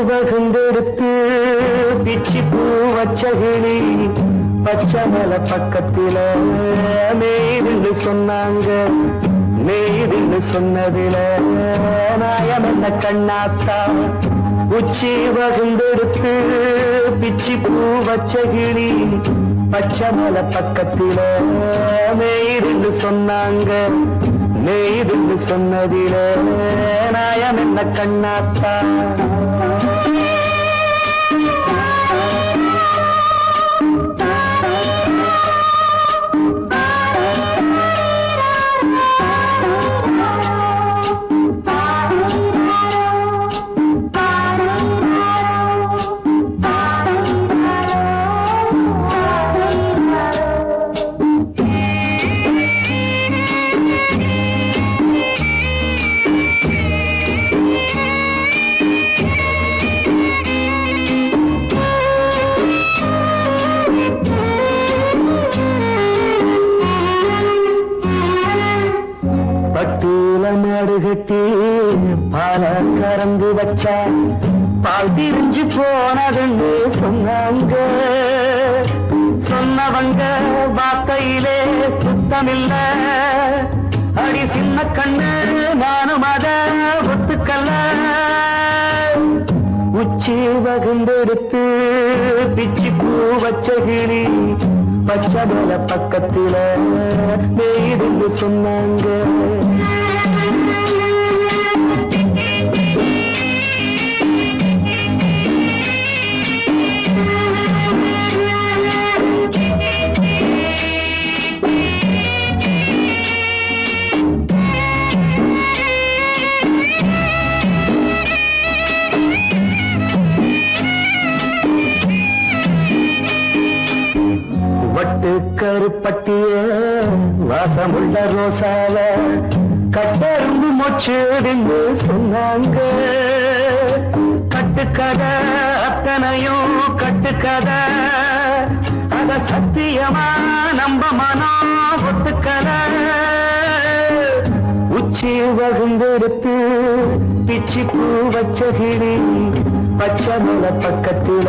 வகுந்தெடுத்து பிச்சி பூ வச்சகிளி பச்சமல பக்கத்தில மேய்துன்னு சொன்னாங்க. மேய்துன்னு சொன்னதில நாயம் என்ன கண்ணாத்தா. உச்சி வகுந்தெடுத்து பிச்சி பூ வச்சகிளி பச்சமல பக்கத்தில மேய்துன்னு சொன்னாங்க. மேய்துன்னு சொன்னதில நாயம் என்ன கண்ணாத்தா. பட்டியல மாடு கட்டி பால கறந்து வச்சா பால் திரிஞ்சு போனதுன்னு சொன்னாங்க. சொன்னவங்க வார்த்தையிலே சுத்தமில்ல. அடி சின்ன கண்ணு நானும் அத ஒத்துக்கல்ல. உச்சி வகுந்தெடுத்து பிச்சி பூ வச்சகிளி பச்சமல பக்கத்தில மேய்துன்னு சொன்னாங்க. வட்டு கருப்பட்டிய வாசமுள்ள ரோசால கட்டரும்பு மொச்சுடுன்னு சொன்னாங்க. கட்டுக்கதை அத்தனையும் கட்டுக்கதை. அத சத்தியமா நம்ப மனம் ஒத்துக்கதை. உச்சி வகுந்தெடுத்து பிச்சி பூ வச்சகிளி பச்சமல பக்கத்தில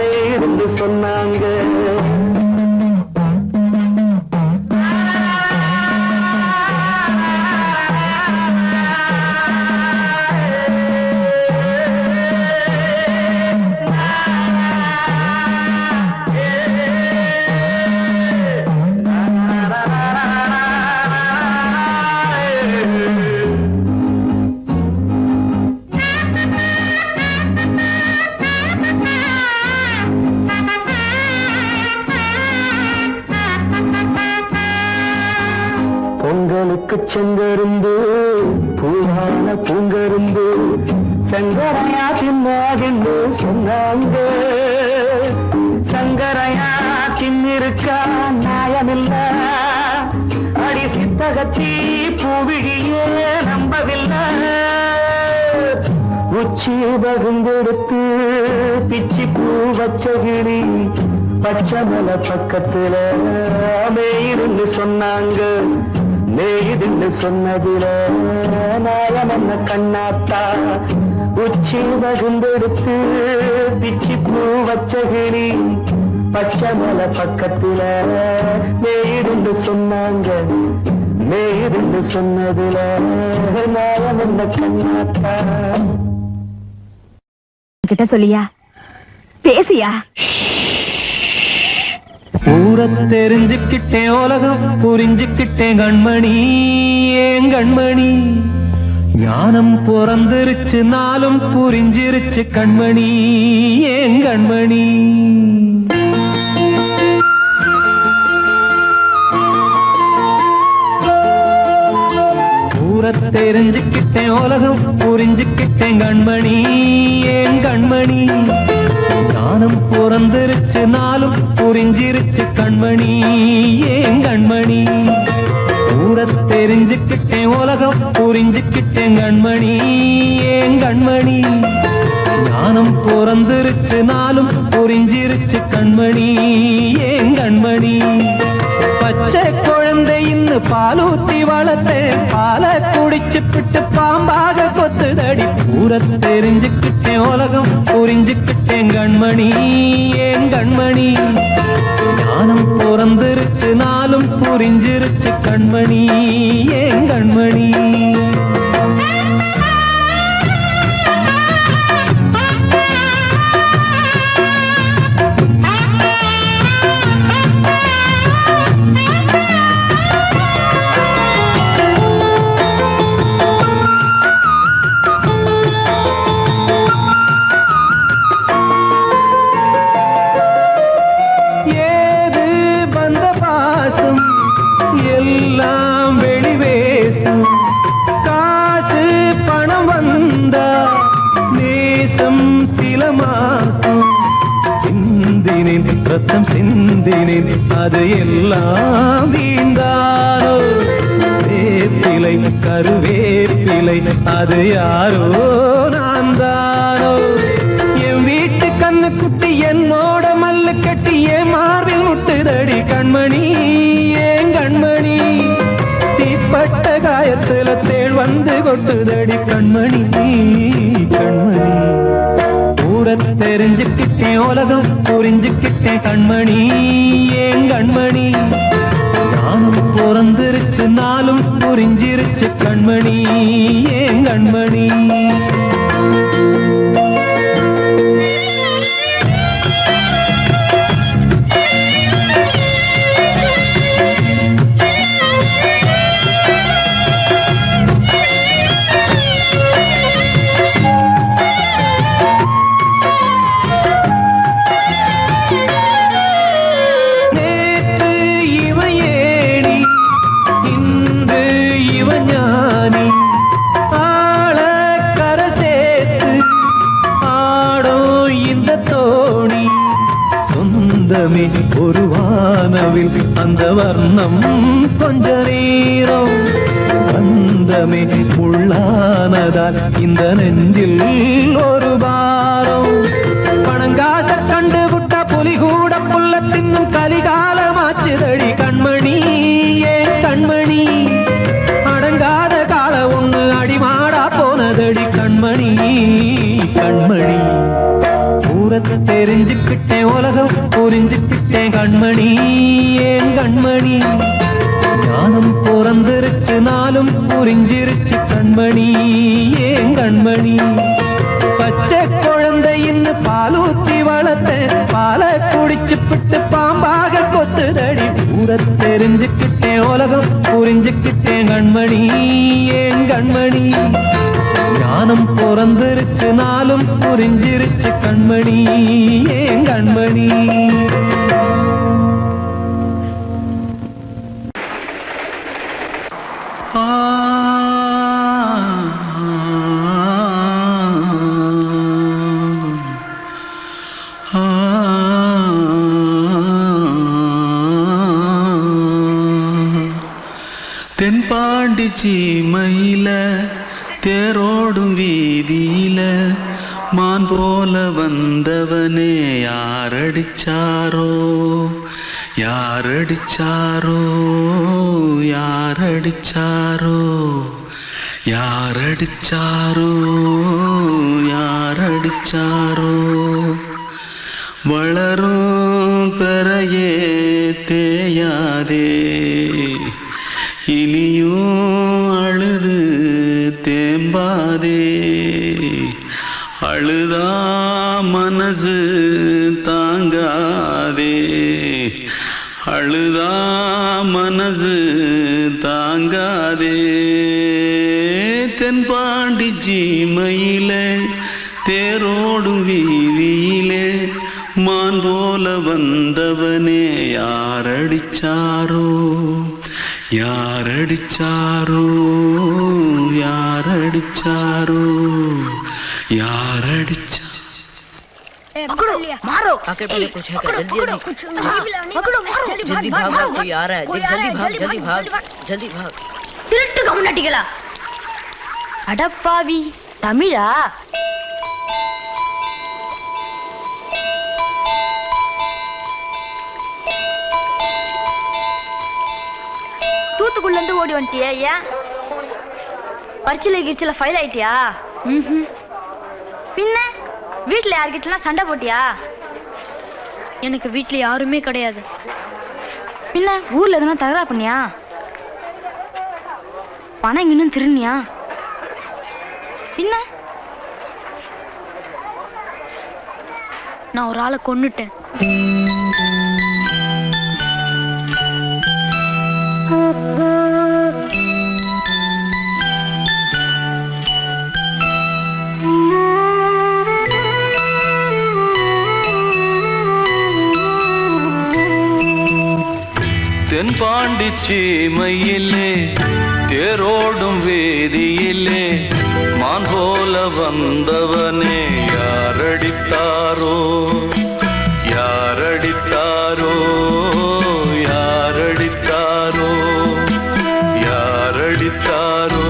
மேய்துன்னு சொன்னாங்க. பொங்கலுக்கு செங்கருந்து பூவான பூங்கருந்து சங்கரையா தின்னாதுன்னு சொன்னாங்க. சங்கரையா தின்னிருக்கா நியாயமில்ல. அடி சித்தகத்தி பூவிழியே நம்பவில்லை. உச்சி வகுந்தெடுத்து பிச்சி பூ வச்சகிளி பச்சமல பக்கத்தில மேய்துன்னு சொன்னாங்க. மேய்துன்னு சொன்னதில நாயம் என்ன கண்ணாத்தா. உச்சி வகுந்தெடுத்து பிச்சி பூ வச்சகிளி பச்சமல பக்கத்தில மேய்துன்னு சொன்னாங்க. மேய்துன்னு சொன்னதில நாயம் என்ன கண்ணாத்தா. கிட்ட சொல்லியா பேசியா? ஊரை தெரிஞ்சுக்கிட்டேன், உலகம் புரிஞ்சுக்கிட்டேன் கண்மணி. ஏன் கண்மணி ஞானம் பிறந்திருச்சு, நாளும் புரிஞ்சிருச்சு கண்மணி. ஏன் கண்மணி ஊரை தெரிஞ்சுக்கிட்டேன் உலகம் புரிஞ்சுக்கிட்டேன் கண்மணி ஏன் கண்மணி ஞானம் பிறந்திருச்சு நாளும் புரிஞ்சிருச்சு கண்மணி ஏன் கண்மணி ஊரை தெரிஞ்சுக்கிட்டேன் உலகம் புரிஞ்சுக்கிட்டேன் கண்மணி ஏன் கண்மணி ஞானம் பிறந்திருச்சு நாளும் புரிஞ்சிருச்சு கண்மணி ஏன் கண்மணி பச்சை குழந்தை இன்னும் பாலூத்தி வளர்த்தேன் பாலை குடிச்சு பிட்டு பாம்பாக கொத்துதடி ஊரை தெரிஞ்சுக்கிட்டேன் உலகம் புரிஞ்சுக்கிட்டேன் கண்மணி ஏன் கண்மணி ஞானம் பிறந்திருச்சு நாளும் புரிஞ்சிருச்சு கண்மணி ஏன் கண்மணி ரத்தம் சிந்தினேன் அது எல்லாம் வீந்தாரோ வேப்பிலை கருவேப்பிலை அது யாரோ நான் தானோ என் வீட்டு கண்ணு குட்டி என்னோட மல்லு கட்டி என் மார்பில் முட்டுதடி கண்மணி ஏன் கண்மணி தீப்பட்ட காயத்துல தேள் வந்து கொட்டுதடி கண்மணி கண்மணி தெரிஞ்சுக்கிட்டேன் உலகம் புரிஞ்சுக்கிட்டேன் கண்மணி ஏன் கண்மணி ஞானம் பிறந்திருச்சு நாளும் புரிஞ்சிருச்சு கண்மணி ஏன் கண்மணி ஒரு வானவில் அந்த வர்ணம் கொஞ்ச நேரம் வந்தமே உள்ளானதால் இந்த நெஞ்சில் ஒரு பாரம் பணங்காச கண்டு விட்ட புலி கூட புல்ல தின்னும் கலிகாலமாச்சுதடி கண்மணி ஏன் கண்மணி அடங்காத கால ஒண்ணு அடிமாடா போனதடி கண்மணி கண்மணி தெரிஞ்சுக்கிட்டேன் உலகம் புரிஞ்சுக்கிட்டேன் கண்மணி ஏன் கண்மணி ஞானம் பிறந்திருச்சு நாளும் புரிஞ்சிருச்சு கண்மணி ஏன் கண்மணி பச்சை குழந்தை இன்னும் பாலூத்தி வளர்த்தேன் பாலை குடிச்சு பிட்டு பாம்பாக கொத்துதடி ஊரை தெரிஞ்சுக்கிட்டேன் உலகம் புரிஞ்சுக்கிட்டேன் கண்மணி ஏன் கண்மணி ஞானம் பிறந்திருச்சு நாளும் புரிஞ்சிருச்சு கண்மணி ஏன் கண்மணி தென்பாண்டி சீமையில தேரோடும் வீதியில மான் போல வந்தவனே யாரடிச்சாரோ யாரடிச்சாரோ யாரடிச்சாரோ யாரடிச்சாரோ யாரடிச்சாரோ வளரும் பெறையே தேயாதே இனியும் அழுது தேம்பாதே அழுதா மனசு தாங்காதே அழுதா மனசு தாங்காதே தென்பாண்டி சீமையிலே தேரோடும் வீதியிலே மான் போல வந்தவனே யாரடிச்சாரோ யாரடிச்சாரோ யாரடிச்சாரோ யாரடிச்சா पकड़ो मारो आके पहले कुछ है क्या? पकड़ो मारो जल्दी भाग भाग कोई आ रहा है जल्दी भाग திருட்டு கம்முனட்டிகளா அடப்பாவி தமிழா தூத்துக்குள்ள இருந்து ஓடி வந்துட்டியா? ஏன் பரிச்சையில கிரிச்சில ஃபைல் ஆயிட்டியா? பின்ன வீட்டுல யார்கிட்டலாம் சண்டை போட்டியா? எனக்கு வீட்டுல யாருமே கிடையாது. பின்ன ஊர்ல எதுனா தகராறு பண்ணியா? பணம் இன்னும் திருநியா? பின்ன நான் ஒரு ஆளை கொன்னுட்டேன். தென்பாண்டி சீமையிலே தேரோடும் வேதியிலே மான் போல வந்தவனே யாரடித்தாரோ யாரடித்தாரோ யாரடித்தாரோ யாரடித்தாரோ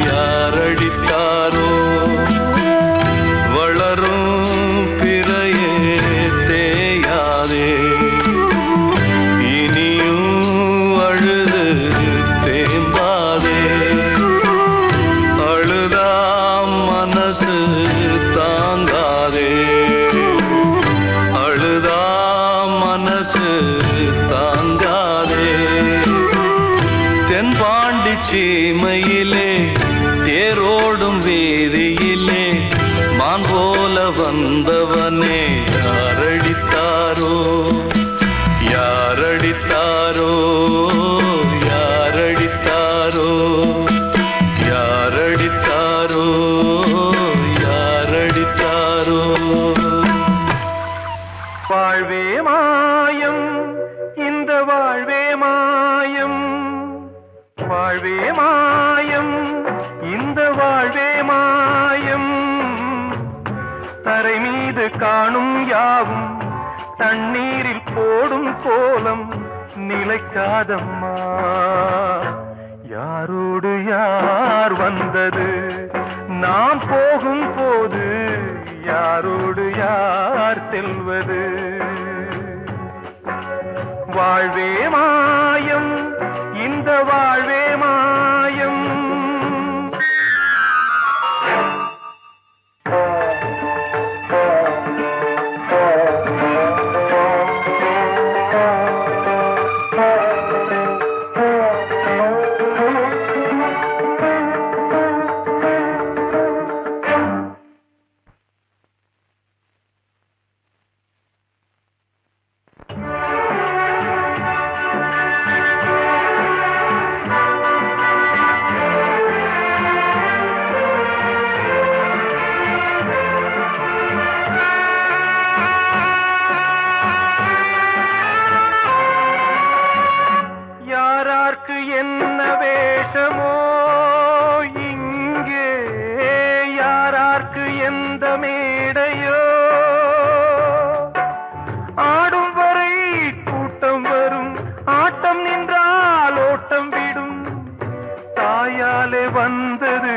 யாரடித்தாரோ வளரும் பிறையே தேயாதே சீமையிலே தேரோடும் வேதியிலே மான் போல வந்தவனே யாரடித்தாரோ யாரடித்தாரோ யாரடித்தாரோ யாரடித்தாரோ யாரடித்தாரோ வாழ்வே மாயம் இந்த வாழ்வே மாயம் வாழ்வே மாயம் இந்த வாழ்வே மாயம் தரை மீது காணும் யாவும் தண்ணீரில் போடும் கோலம் நிலைக்காதம்மா யாரோடு யார் வந்தது நாம் போகும் போது யாரோடு யார் செல்வது வாழ்வே மாயம் இந்த வாழ்வே மாயம் என்ன வேஷமோ இங்கே யாரார்க்கு எந்த மேடையோ ஆடும் வரை கூட்டம் வரும் ஆட்டம் நின்றால் ஓட்டம் விடும் தாயாலே வந்தது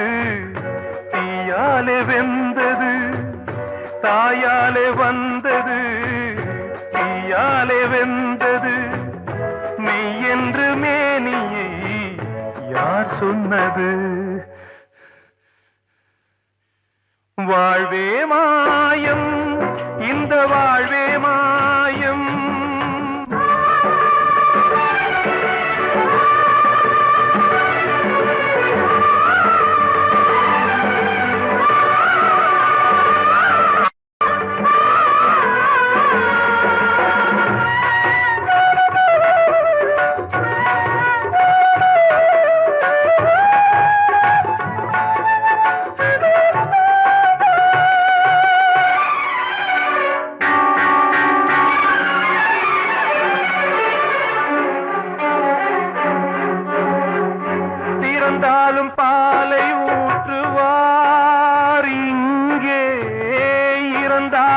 தீயாலே வெந்தது தாயாலே வந்தது தீயாலே வெந்தது மெய் என்று மேனியை யார் சொன்னது வாழ்வே மாயம் இந்த வாழ்வே மாயம்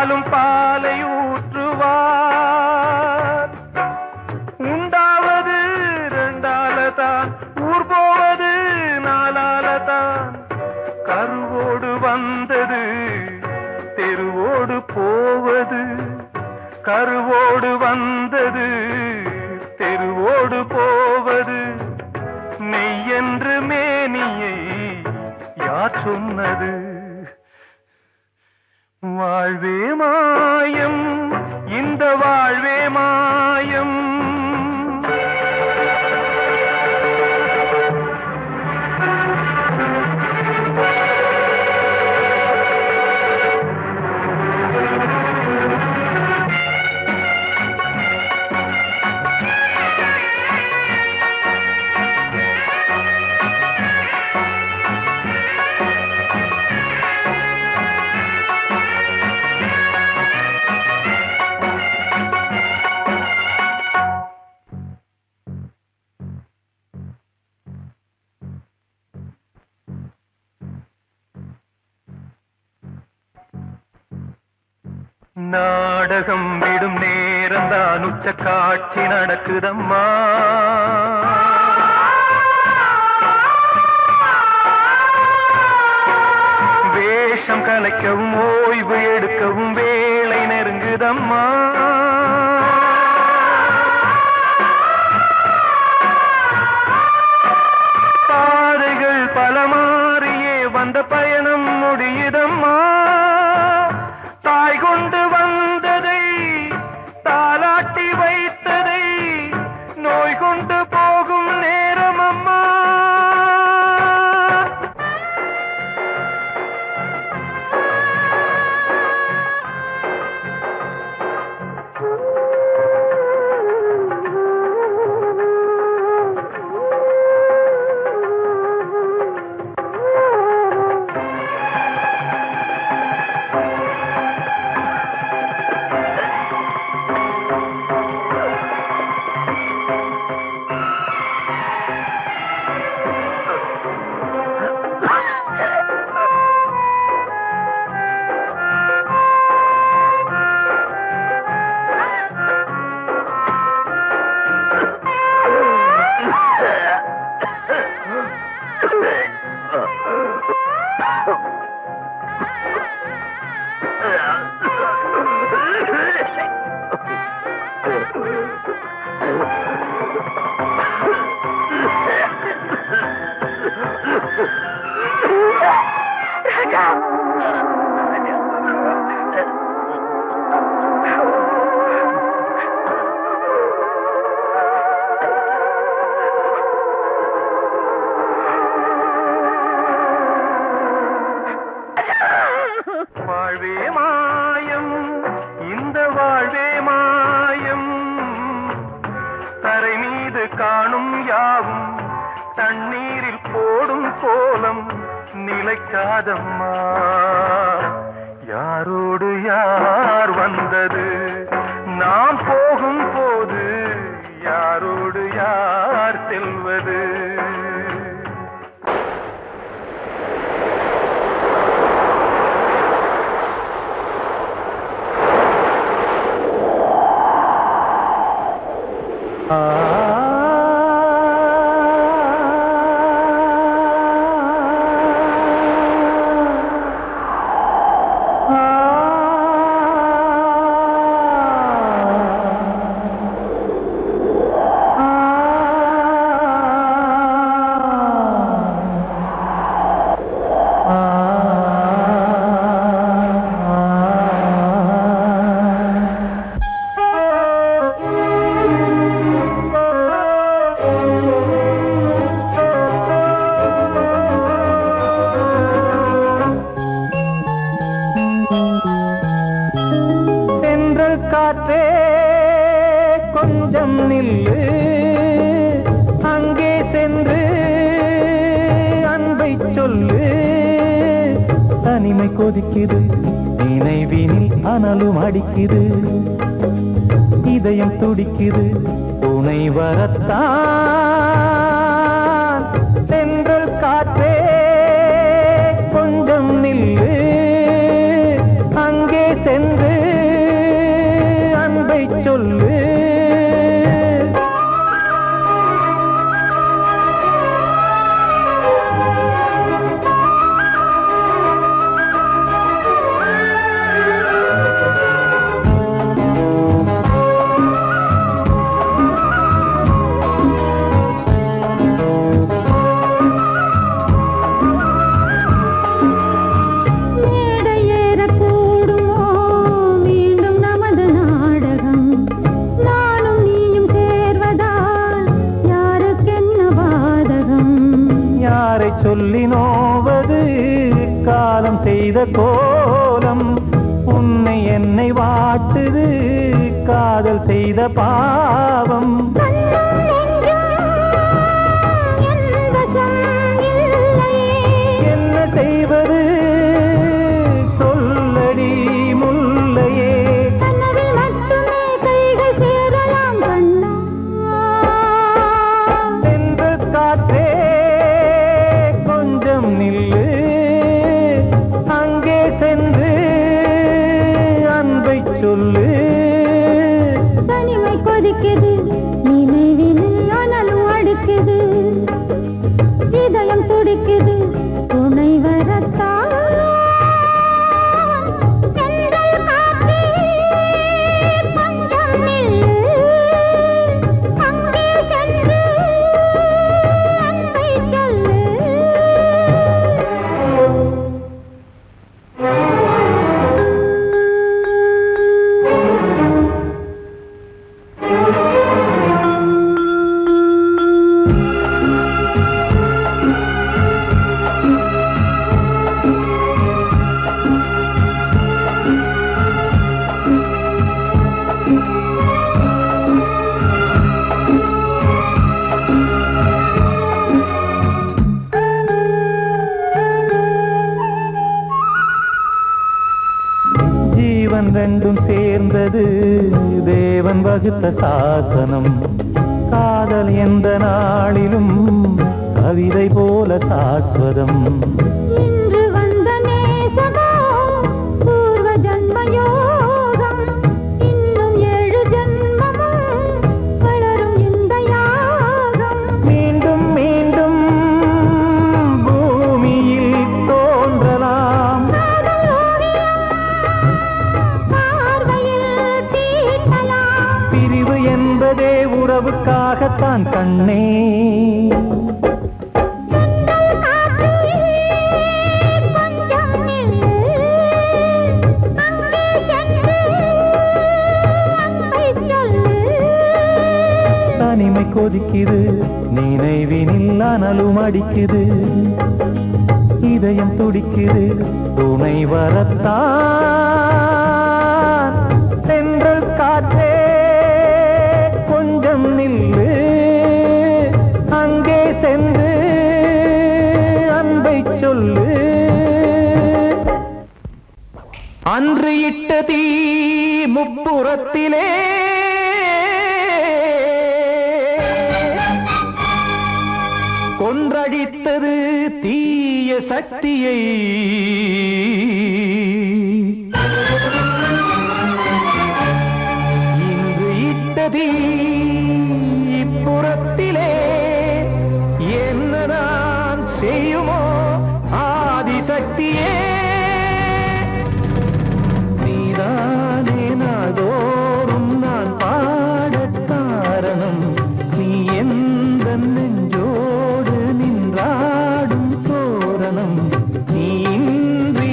பாலும் பாலை ஊற்றுவார். உண்டாவது ரெண்டாலதான், ஊர் போவது நாலாலதான். கருவோடு வந்தது தெருவோடு போவது, கருவோடு வந்தது தெருவோடு போவது. மெய்யென்று மேனியை யார் சொன்னது? வாழ்வே மாயம், இந்த வாழ்வே மாயம். நாடகம் விடும் நேரம்தான் உச்ச காட்சி நடக்குதம்மா. வேஷம் கலைக்கவும் ஓய்வு எடுக்கவும் வேலை நெருங்குதம்மா. பாதைகள் பல மாறியே வந்த பயணம் முடியுதம்மா. தாய் கொண்டு வந்ததை தாலாட்டி வைத்ததை நோய் கொண்டு போகும் நேரம் அம்மா. வாழ்வே மாயம், இந்த வாழ்வே மாயம். தரை மீது காணும் யாவும் தண்ணீரில் போடும் கோலம் நிலைக்காதம்மா. யாரோடு யார் வந்தது நாம் போகும் போது, யாரோடு யார் செல்வது? காற்றே கொஞ்சம் நில்லு, அங்கே சென்று அன்பை சொல்லு. தனிமை கொதிக்குது, நினைவினில் அனலும் அடிக்குது, இதயம் துடிக்குது துணை வரத்தான். சென்றல் காற்றே கொஞ்சம் நில்லு, அங்கே சென்று சொல்லு. சொல்லி நோவது காலம் செய்த கோலம், உன்னை என்னை வாட்டுது காதல் செய்த பாவம். என்ன செய்வது சொல்லடி முல்லையே. சென்று காற்றே கொஞ்சம் நில்லு, அங்கே சென்று அன்பை சொல்லு. தனிமை கொதிக்குது, நினைவினில் அனலும் அடிக்குது, இதயம் துடிக்குது, துணை வரத்தான். ஜீவன் ரெண்டும் சேர்ந்தது தேவன் வகுத்த சாசனம். காதல் எந்த நாளிலும் கவிதை போல சாஸ்வதம். இன்று வந்த நேசமோ பூர்வ ஜன்மயோகம், இன்னும் 7 ஜன்மமும் வளரும் இந்த யாகம். மீண்டும் மீண்டும் பூமியில் தோன்றலாம், பிரிவு என்பதே உறவுக்காகத்தான் கண்ணே. தனிமை கொதிக்குது, நினைவினில் அனலும் அடிக்குது, இதயம் துடிக்குது, துணை வரத்தான். சென்றல் காற்றே கொஞ்சம் நில்லு, அங்கே சென்று அன்பை சொல்லு. அன்று இட்ட தீ முப்புறத்திலே கொன்றடித்தது தீய சக்தியை. இன்று இட்டதீ இப்புறத்திலே என்னதான் செய்யுமோ ஆதிசக்தியே. நீதானே நாள்தோறும் நான் பாட காரணம், நீ எந்த நெஞ்சோடு நின்றாடும் தோரணம். நீ இன்றி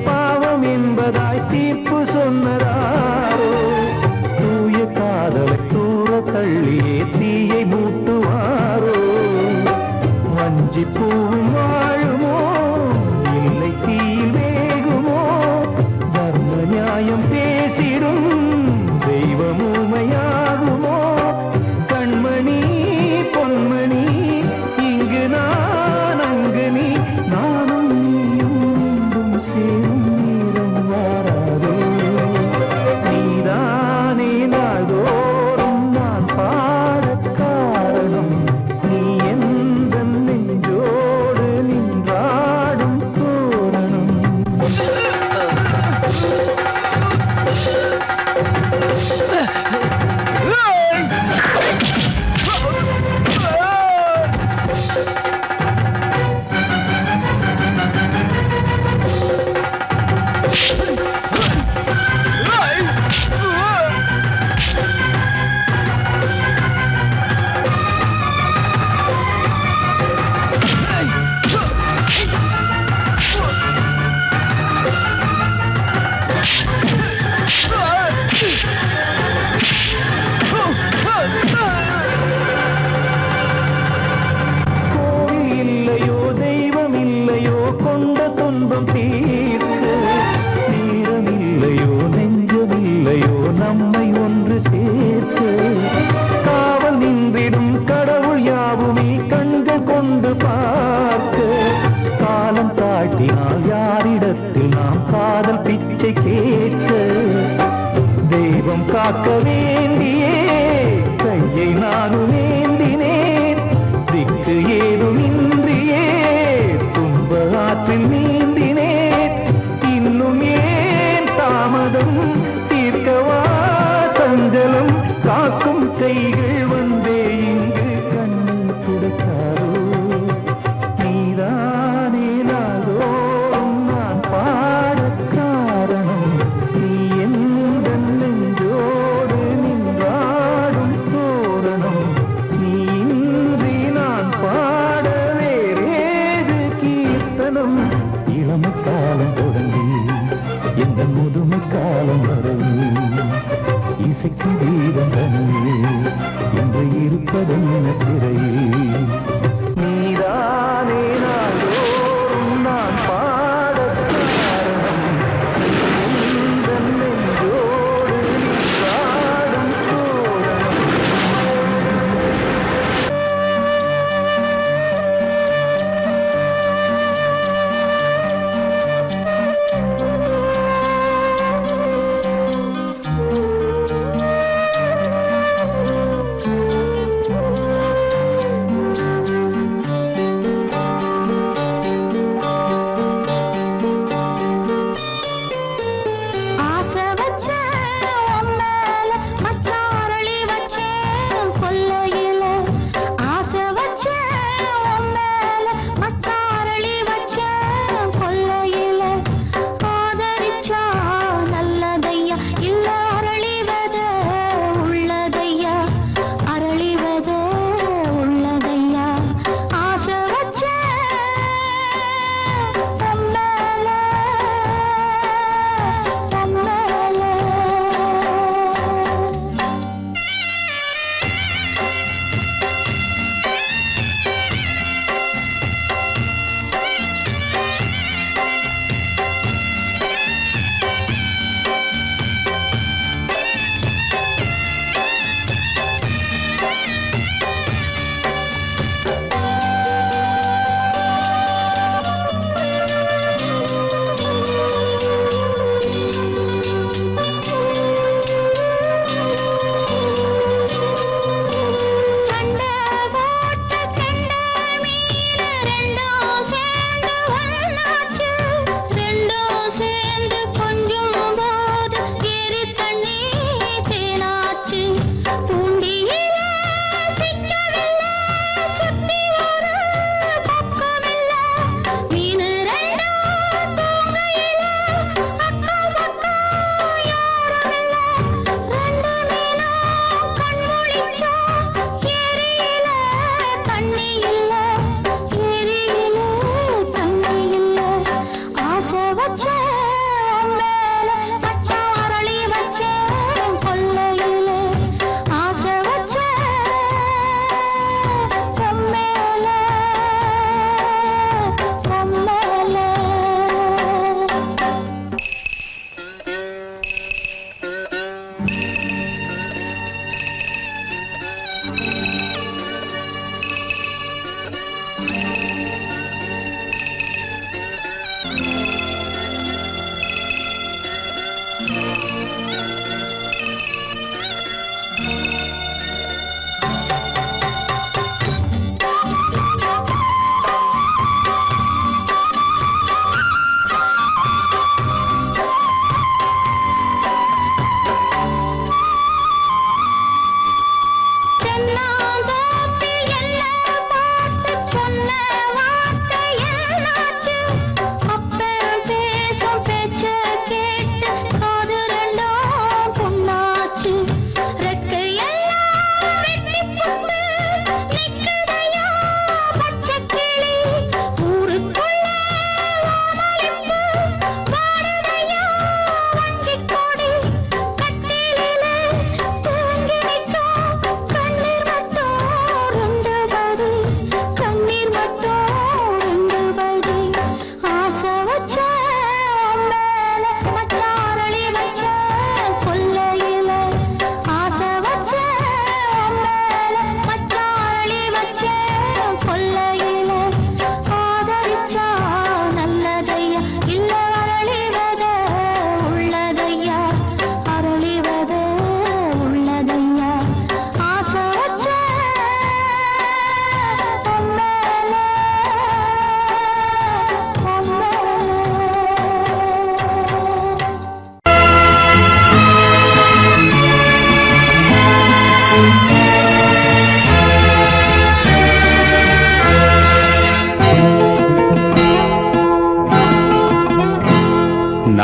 பாவம் என்பதாய் தீர்ப்பு சொன்னதாரோ தூய காதலை தூர தள்ளியே தீயை மூட்டுவாரோ வஞ்சி பூவும் வாழுமோ இல்லை தீயில் வேகுமோ தர்ம நியாயம் பேசிடும் தெய்வம் ஊமையாகுமோ கண்மணி பொன்மணி இங்கு நான் அங்கு நீ நானும் நீயும் மீண்டும் சேரும் நேரம் வாராதோ நீதானே நாள்தோறும் நான் பாடக் காரணம் நீ எந்த நெஞ்சோடு நின்றாடும் தோரணம் கோயில் இல்லையோ தெய்வம் இல்லையோ கொண்ட துன்பம் தீர்க்க நேரம் இல்லையோ நெஞ்சம் இல்லையோ நம்மை ஒன்று சேர்க்க காவல் நின்றிடும் கடவுள் யாவுமே கண்கள் கொண்டு பார்க்க காலம் காட்டினால் யாரிடத்தில் நாம் காதல் பிச்சை கேட்க தெய்வம் காக்க வேண்டியே கையை நானும் ஏந்தினேன் திக்கு ஏதும் இன்றியே துன்ப ஆற்றில் நீந்தினேன் இன்னும் ஏன் தாமதம் தீர்க்கவா சஞ்சலம் காக்கும் கைகள் வந்தே இங்கு கண்ணீர் துடைக்காதோ நீதானே நாள்தோறும் நான் பாடக் காரணம் நீ எந்த நெஞ்சோடு நின்றாடும் தோரணம் நீ இன்றி நான் பாட வேறேது கீர்த்தனம் இளமை காலம் தொடங்கி எந்த முதுமை காலம் வரையில் இசைக்கு வீதம் தனியே என்று இருப்பதென்ன சிறையில் நீதானே நாள்தோறும் நான் பாடக் காரணம் எந்த நெஞ்சோடு நின்றாடும் தோரணம்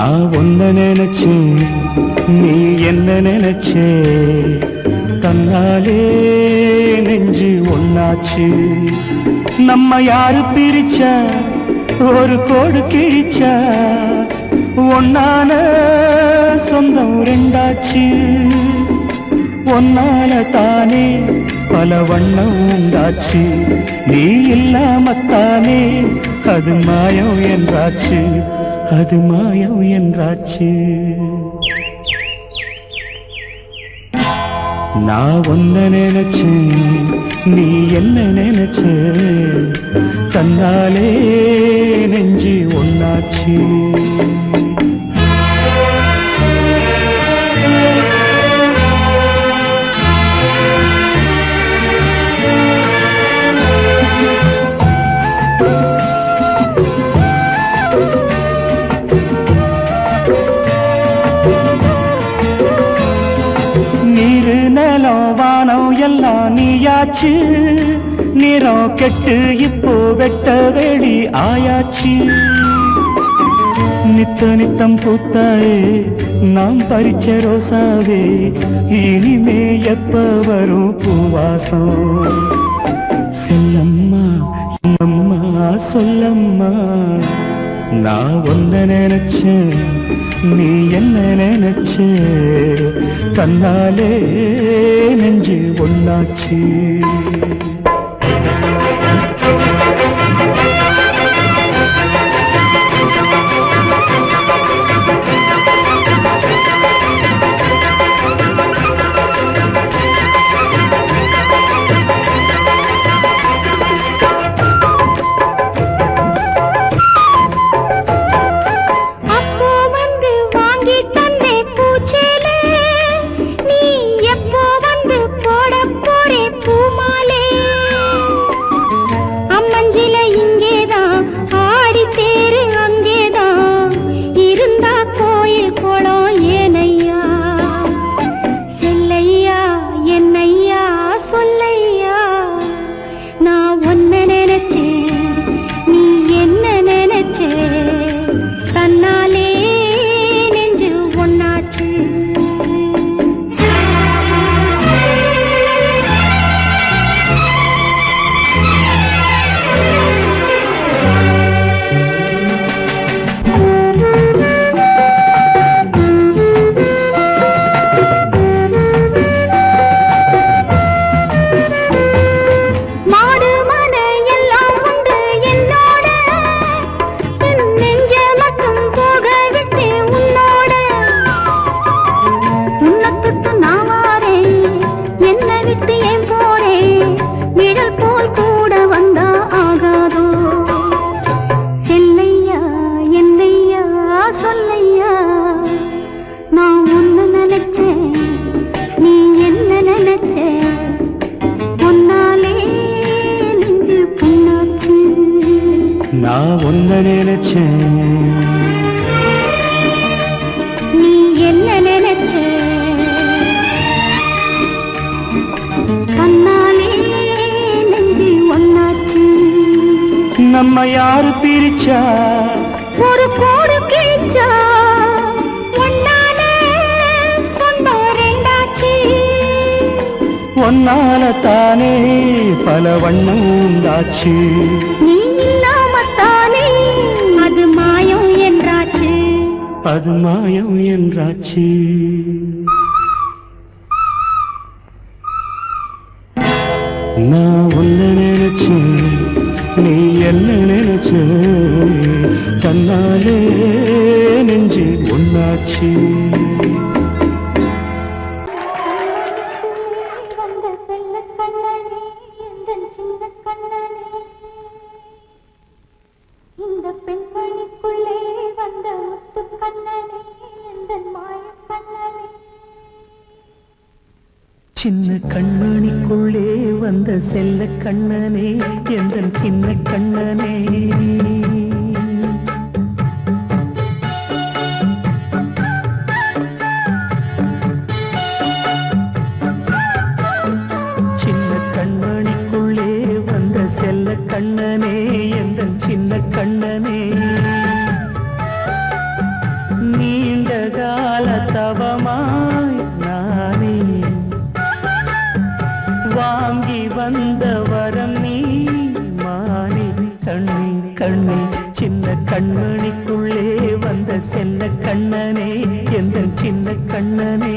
நான் ஒன்ன நினைச்சேன், நீ என்ன நினைச்சே, தன்னாலே நெஞ்சு ஒன்னாச்சு. நம்ம யாரு பிரிச்சா, ஒரு கோடு கிழிச்சா, ஒன்னான சொந்தம் ரெண்டாச்சு. ஒன்னால தானே பல வண்ணம் உண்டாச்சு. நீ இல்லாமத்தானே அது மாயம் என்றாச்சு, அது மாயம் என்றாச்சு. நான் ஒன்ன நினைச்சேன், நீ என்ன நினைச்ச, தன்னாலே நெஞ்சு ஒன்னாச்சு. எல்லாம் நீயாச்சு. நிறம் கெட்டு இப்போ வெட்ட வெளி ஆயாச்சு. நித்த நித்தம் பூத்தாயே நாம் பறிச்ச ரோசாவே, இனிமே எப்ப வரும் பூவாசம். செல்லம்மா அம்மா சொல்லம்மா, நான் ஒன்ன நினைச்சேன், நீ என்ன நினைச்ச, தன்னாலே நெஞ்சு ஒன்னாச்சு. நான் ஒன்ன நினைச்சேன், நீ என்ன நினைச்ச, தன்னாலே நெஞ்சு ஒன்னாச்சு. நம்ம யாரு பிரிச்சா, ஒரு கோடு கிழிச்சா, ஒன்னாலே சொந்தம் ரெண்டாச்சு. ஒன்னால தானே பல வண்ணம் உண்டாச்சு. நீ இல்லாமத்தானே அது மாயம் என்றாச்சு, அது மாயம் என்றாச்சு. நான் ஒன்ன நினைச்சேன், நீ என்ன நினைச்ச, தன்னாலே நெஞ்சு ஒன்னாச்சு. இந்த பெண்மணிக்குள்ளே வந்த முத்து கண்ணனே, இந்த மாய கண்ணனே. சின்ன கண்மணிக்குள்ளே வந்த செல்ல கண்ணனே, எந்தன் சின்ன கண்ணனே. சின்ன கண்மணிக்குள்ளே வந்த செல்ல கண்ணனே, எந்தன் சின்ன கண்ணனே. கால தவமாய் நானே வாங்கி வந்த வரம் நீ மானே கண்ணே கண்ணே சின்ன கண்மணிக்குள்ளே வந்த செல்ல கண்ணனே எந்த சின்ன கண்ணனே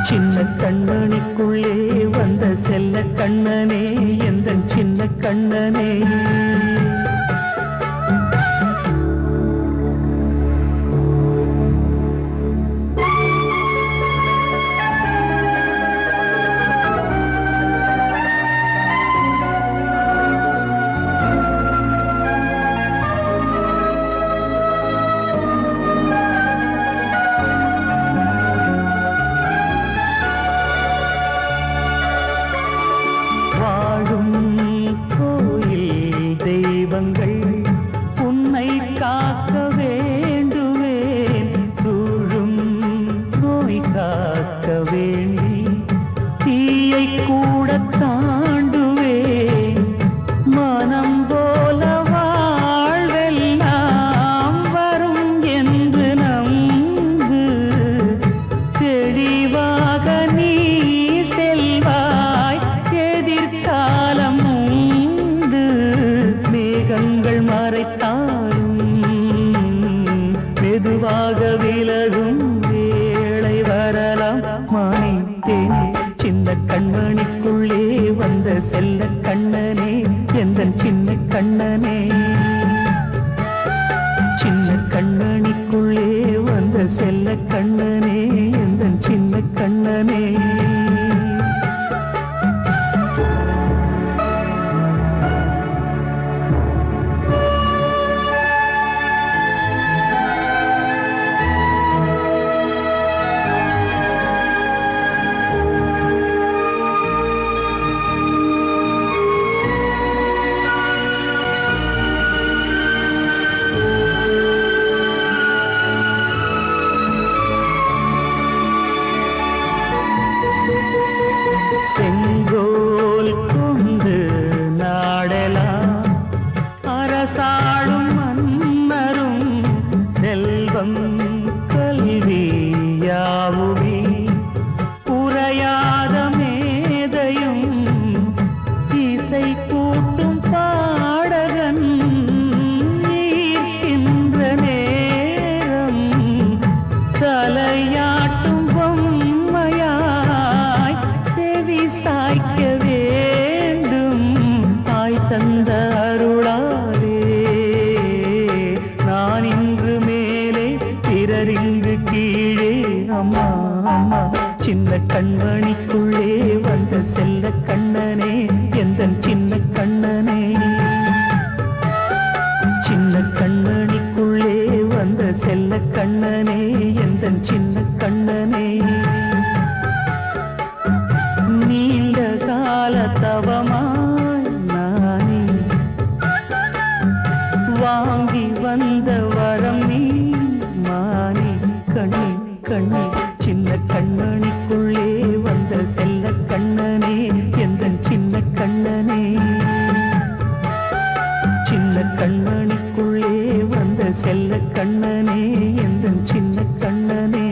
சின்ன கண்ணனுக்குள்ளே வந்த செல்ல கண்ணனே எந்த சின்ன கண்ணனே உன்னை காக்க வேண்டுவேன் சூழும் நோய் காக்க வேண்டி தீயை கூட தாண்டுவேன் மனம் போல வாழ்வெல்லாம் வரும் என்று நம்பு தெளிவாக நீ செல்வாய் எதிர்காலம் மேகங்கள் மறைத்தாலும் மெதுவாக விலகும் வேளை வரலாம் மானே தேனே சின்ன கண்மணிக்குள்ளே வந்த செல்ல கண்ணனே எந்த சின்ன கண்ணனே சின்ன கண்மணிக்குள்ளே வந்த செல்ல கண்ணனே எந்த சின்ன கண்ணனே செங்கோல் கொண்டு நாடலாம் அரசாளும் மன்னரும் செல்வம் கல்வியாவுமே உரையாத மேதையும் இசை கூட்டும் பாடகன் ஈர்க்கின்ற நேரம் தலையாட்டும் பொம்மையாய் சாய்க்க வேண்டும் தாய் தந்த அருளாலே நான் இன்று மேலே பிறரிங்கு கீழே அம்மா அம்மா சின்ன கண்மணிக்குள்ளே வந்த செல்ல கண்ணனே எந்த சின்ன கண்ணனே சின்ன கண்மணிக்குள்ளே வந்த செல்ல கண்ணனே எந்த சின்ன கண்ணனே நீண்ட கால தவமாய் நானே வாங்கி வந்த வரம் நீ மானே கண்ணே கண்ணே சின்ன கண்மணிக்குள்ளே வந்த செல்ல கண்ணனே எந்த சின்ன கண்ணனே சின்ன கண்மணிக்குள்ளே வந்த செல்ல கண்ணனே எந்த சின்ன கண்ணனே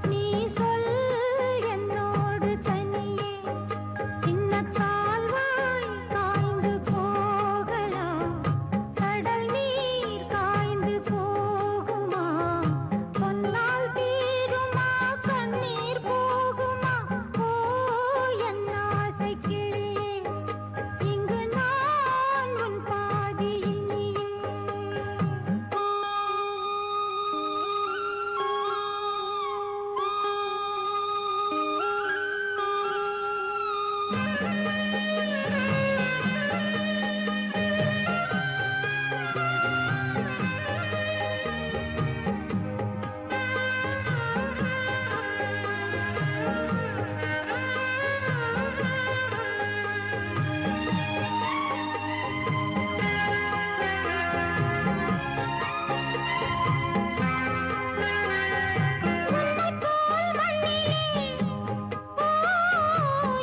நீ சொல் என்னோடு தனியே சின்ன கால்வா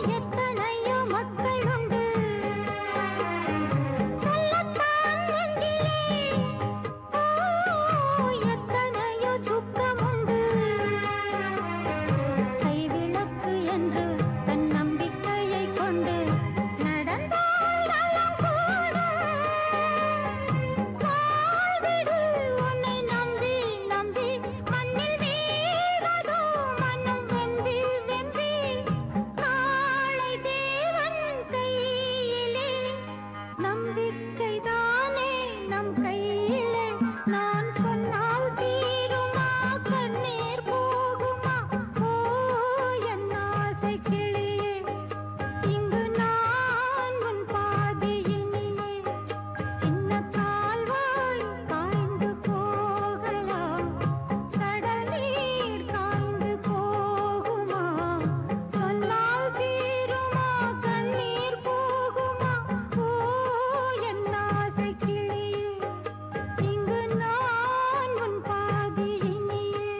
எத்தனையோ மக்கள் உண்டு சொல்லத்தான் நெஞ்சிலே எத்தனையோ துக்கம் உண்டு கைவிளக்கு என்று தன் நம்பிக்கையை கொண்டு நடந்தால் நலம் கூடும் வாழ்விடு உன்னை நம்பி நம்பி மண்ணில் வீழதோ மனம் வெம்பி வெம்பி நாளை தேவன் கையிலே நம்பிக்கைதானே நம் கையிலே நான் சொன்னால் தீருமா கண்ணீர் போகுமா ஓ என் ஆசை கிளியே இங்கு நான் உன் பாதையினிலே சின்ன கால்வாய் காய்ந்து போகலாம் கடல் நீர் காய்ந்து போகுமா சொன்னால் தீருமா கண்ணீர் போகுமா ஓ என் ஆசை கிளியே இங்கு நான் உன் பாதையினிலே